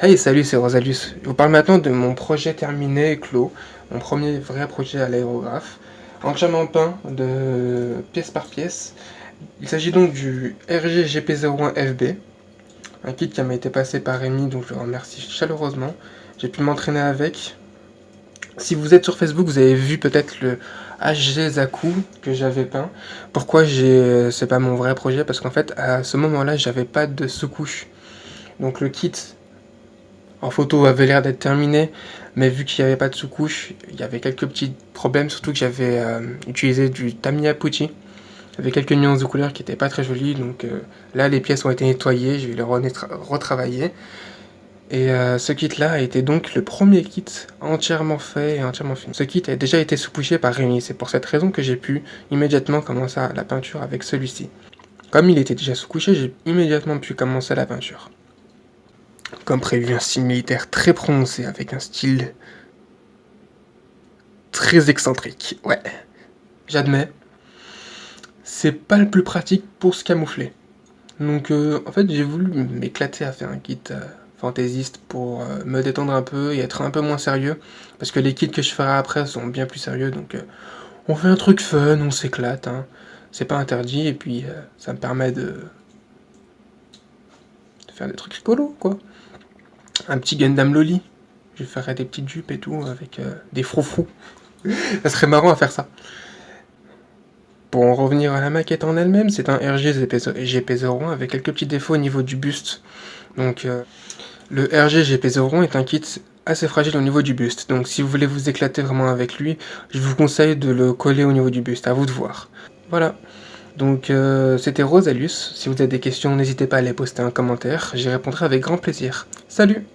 Hey, salut, c'est Rosalus. Je vous parle maintenant de mon projet terminé et clos, mon premier vrai projet à l'aérographe, entièrement peint de pièce par pièce. Il s'agit donc du RG GP01 FB, un kit qui m'a été passé par Rémi, donc je le remercie chaleureusement. J'ai pu m'entraîner avec. Si vous êtes sur Facebook, vous avez vu peut-être le HG Zaku que j'avais peint. Pourquoi c'est pas mon vrai projet? Parce qu'en fait, à ce moment-là, j'avais pas de sous-couche. Donc le kit en photo avait l'air d'être terminé, mais vu qu'il n'y avait pas de sous-couche, il y avait quelques petits problèmes, surtout que j'avais utilisé du Tamiya Pucci, avec quelques nuances de couleurs qui n'étaient pas très jolies, donc là les pièces ont été nettoyées, je vais les retravailler. Et ce kit-là a été donc le premier kit entièrement fait et entièrement fini. Ce kit a déjà été sous-couché par Rémi, c'est pour cette raison que j'ai pu immédiatement commencer la peinture avec celui-ci. Comme il était déjà sous-couché, j'ai immédiatement pu commencer la peinture. Comme prévu, un style militaire très prononcé, avec un style très excentrique. Ouais, j'admets. C'est pas le plus pratique pour se camoufler. Donc en fait j'ai voulu m'éclater à faire un kit fantaisiste pour me détendre un peu et être un peu moins sérieux. Parce que les kits que je ferai après sont bien plus sérieux. Donc on fait un truc fun, on s'éclate. Hein. C'est pas interdit et puis ça me permet de faire des trucs rigolos quoi. Un petit Gundam Loli. Je ferai des petites jupes et tout avec des froufrous. Ça serait marrant à faire ça. Pour en revenir à la maquette en elle-même, c'est un RG GP01 avec quelques petits défauts au niveau du buste. Donc le RG GP01 est un kit assez fragile au niveau du buste. Donc si vous voulez vous éclater vraiment avec lui, je vous conseille de le coller au niveau du buste, à vous de voir. Voilà. Donc c'était Rosalus. Si vous avez des questions, n'hésitez pas à les poster en commentaire, j'y répondrai avec grand plaisir. Salut!